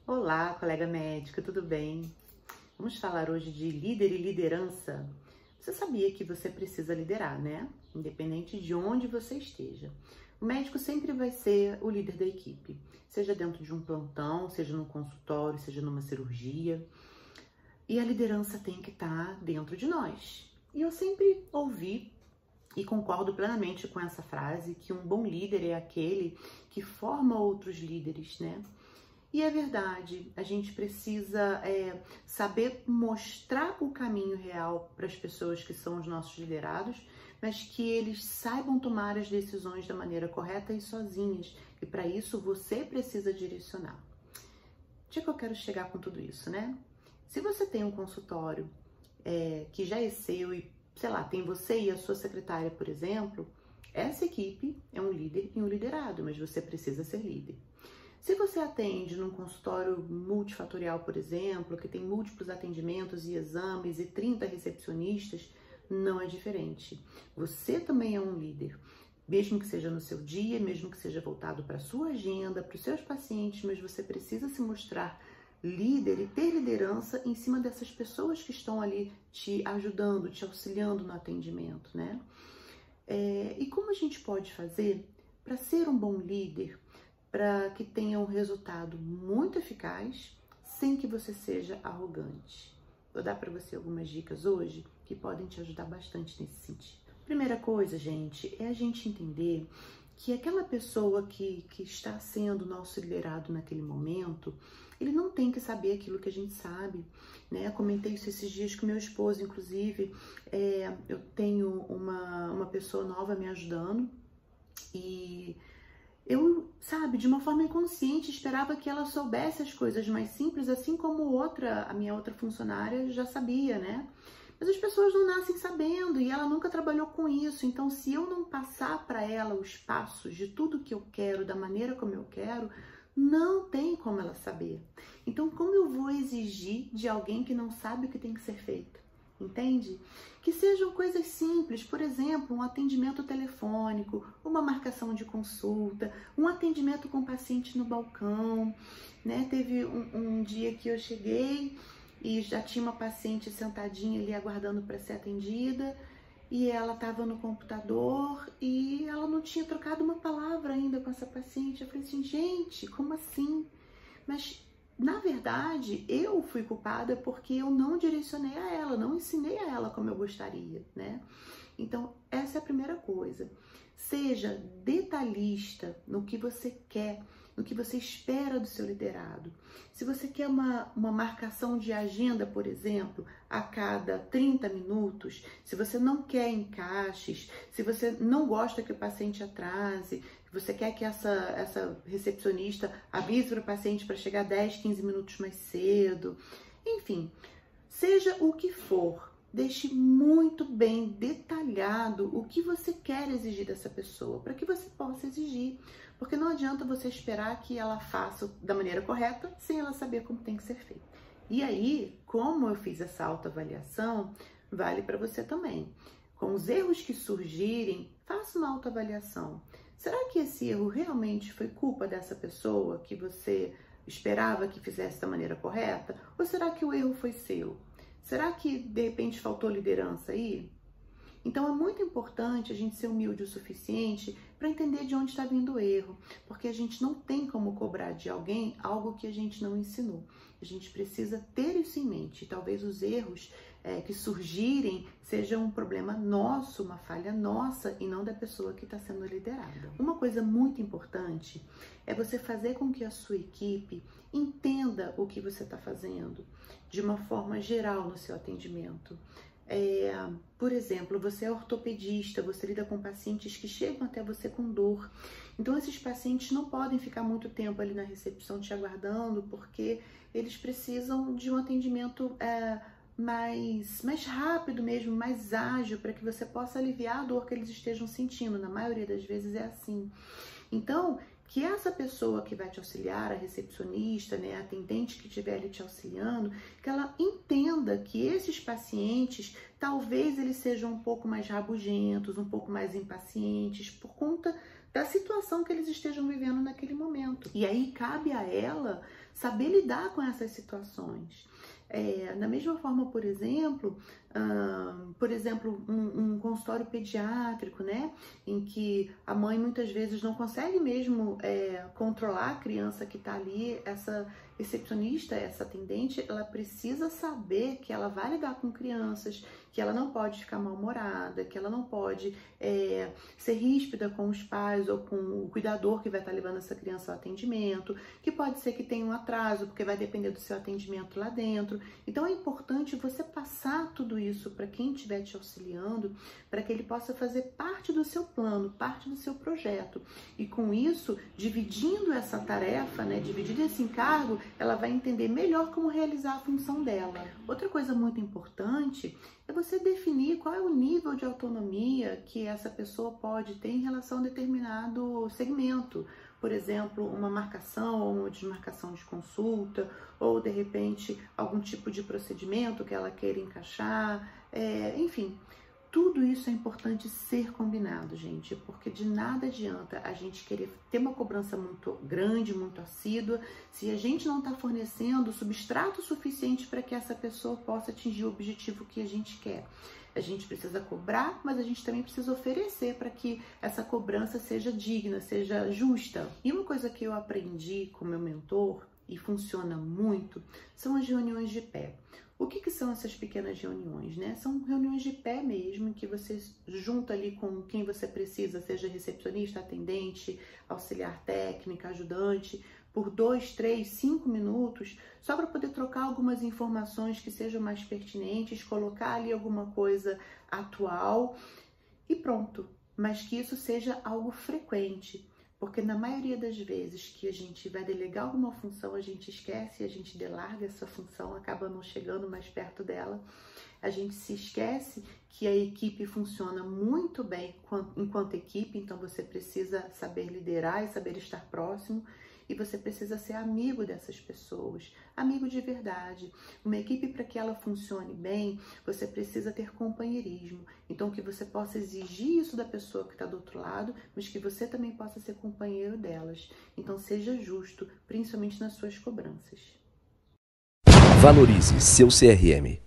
Olá, colega médica, tudo bem? Vamos falar hoje de líder e liderança. Você sabia que você precisa liderar, né? Independente de onde você esteja. O médico sempre vai ser o líder da equipe, seja dentro de um plantão, seja num consultório, seja numa cirurgia. E a liderança tem que estar dentro de nós. E eu sempre ouvi e concordo plenamente com essa frase, que um bom líder é aquele que forma outros líderes, né? E é verdade, a gente precisa saber mostrar o caminho real para as pessoas que são os nossos liderados, mas que eles saibam tomar as decisões da maneira correta e sozinhas. E para isso você precisa direcionar. Onde é que eu quero chegar com tudo isso, né? Se você tem um consultório que já é seu e, sei lá, tem você e a sua secretária, por exemplo, essa equipe é um líder e um liderado, mas você precisa ser líder. Se você atende num consultório multifatorial, por exemplo, que tem múltiplos atendimentos e exames e 30 recepcionistas, não é diferente. Você também é um líder, mesmo que seja no seu dia, mesmo que seja voltado para a sua agenda, para os seus pacientes, mas você precisa se mostrar líder e ter liderança em cima dessas pessoas que estão ali te ajudando, te auxiliando no atendimento, né? E como a gente pode fazer para ser um bom líder, para que tenha um resultado muito eficaz, sem que você seja arrogante? Vou dar para você algumas dicas hoje que podem te ajudar bastante nesse sentido. Primeira coisa, gente, é a gente entender que aquela pessoa que está sendo nosso liderado naquele momento, ele não tem que saber aquilo que a gente sabe, né? Eu comentei isso esses dias com meu esposo, inclusive, eu tenho uma pessoa nova me ajudando e eu, sabe, de uma forma inconsciente, esperava que ela soubesse as coisas mais simples, assim como a minha outra funcionária já sabia, né? Mas as pessoas não nascem sabendo e ela nunca trabalhou com isso. Então, se eu não passar para ela os passos de tudo que eu quero, da maneira como eu quero, não tem como ela saber. Então, como eu vou exigir de alguém que não sabe o que tem que ser feito? Entende? Que sejam coisas simples, por exemplo, um atendimento telefônico, uma marcação de consulta, um atendimento com o paciente no balcão, né? Teve um dia que eu cheguei e já tinha uma paciente sentadinha ali aguardando para ser atendida e ela estava no computador e ela não tinha trocado uma palavra ainda com essa paciente. Eu falei assim, gente, como assim? Mas na verdade, eu fui culpada porque eu não direcionei a ela, não ensinei a ela como eu gostaria, né? Então, essa é a primeira coisa. Seja detalhista no que você quer, no que você espera do seu liderado. Se você quer uma marcação de agenda, por exemplo, a cada 30 minutos, se você não quer encaixes, se você não gosta que o paciente atrase, você quer que essa recepcionista avise para o paciente para chegar 10, 15 minutos mais cedo, enfim, seja o que for, deixe muito bem detalhado o que você quer exigir dessa pessoa, para que você possa exigir. Porque não adianta você esperar que ela faça da maneira correta sem ela saber como tem que ser feito. E aí, como eu fiz essa autoavaliação, vale para você também. Com os erros que surgirem, faça uma autoavaliação. Será que esse erro realmente foi culpa dessa pessoa que você esperava que fizesse da maneira correta? Ou será que o erro foi seu? Será que de repente faltou liderança aí? Então é muito importante a gente ser humilde o suficiente para entender de onde está vindo o erro, porque a gente não tem como cobrar de alguém algo que a gente não ensinou. A gente precisa ter isso em mente. Talvez os erros que surgirem sejam um problema nosso, uma falha nossa e não da pessoa que está sendo liderada. Uma coisa muito importante é você fazer com que a sua equipe entenda o que você está fazendo de uma forma geral no seu atendimento. Por exemplo, você é ortopedista, você lida com pacientes que chegam até você com dor. Então, esses pacientes não podem ficar muito tempo ali na recepção te aguardando, porque eles precisam de um atendimento mais rápido mesmo, mais ágil, para que você possa aliviar a dor que eles estejam sentindo. Na maioria das vezes é assim. Então, que essa pessoa que vai te auxiliar, a recepcionista, né, a atendente que estiver ali te auxiliando, que ela entenda que esses pacientes, talvez eles sejam um pouco mais rabugentos, um pouco mais impacientes, por conta da situação que eles estejam vivendo naquele momento. E aí cabe a ela saber lidar com essas situações. Da mesma forma, por exemplo, um consultório pediátrico, né, em que a mãe muitas vezes não consegue mesmo controlar a criança que está ali, essa recepcionista, essa atendente, ela precisa saber que ela vai lidar com crianças, que ela não pode ficar mal-humorada, que ela não pode ser ríspida com os pais ou com o cuidador que vai estar levando essa criança ao atendimento, que pode ser que tenha um atraso, porque vai depender do seu atendimento lá dentro. Então é importante você passar tudo isso para quem estiver te auxiliando, para que ele possa fazer parte do seu plano, parte do seu projeto. E com isso, dividindo essa tarefa, né, dividindo esse encargo, ela vai entender melhor como realizar a função dela. Outra coisa muito importante é você definir qual é o nível de autonomia que essa pessoa pode ter em relação a determinado segmento. Por exemplo, uma marcação ou uma desmarcação de consulta, ou de repente algum tipo de procedimento que ela queira encaixar, enfim. Tudo isso é importante ser combinado, gente, porque de nada adianta a gente querer ter uma cobrança muito grande, muito assídua, se a gente não está fornecendo substrato suficiente para que essa pessoa possa atingir o objetivo que a gente quer. A gente precisa cobrar, mas a gente também precisa oferecer para que essa cobrança seja digna, seja justa. E uma coisa que eu aprendi com meu mentor, e funciona muito, são as reuniões de pé. O que são essas pequenas reuniões, né? São reuniões de pé mesmo, que você junta ali com quem você precisa, seja recepcionista, atendente, auxiliar técnica, ajudante, por 2, 3, 5 minutos, só para poder trocar algumas informações que sejam mais pertinentes, colocar ali alguma coisa atual e pronto. Mas que isso seja algo frequente. Porque na maioria das vezes que a gente vai delegar alguma função, a gente esquece, a gente delarga essa função, acaba não chegando mais perto dela. A gente se esquece que a equipe funciona muito bem enquanto equipe, então você precisa saber liderar e saber estar próximo. E você precisa ser amigo dessas pessoas, amigo de verdade. Uma equipe, para que ela funcione bem, você precisa ter companheirismo. Então, que você possa exigir isso da pessoa que está do outro lado, mas que você também possa ser companheiro delas. Então, seja justo, principalmente nas suas cobranças. Valorize seu CRM.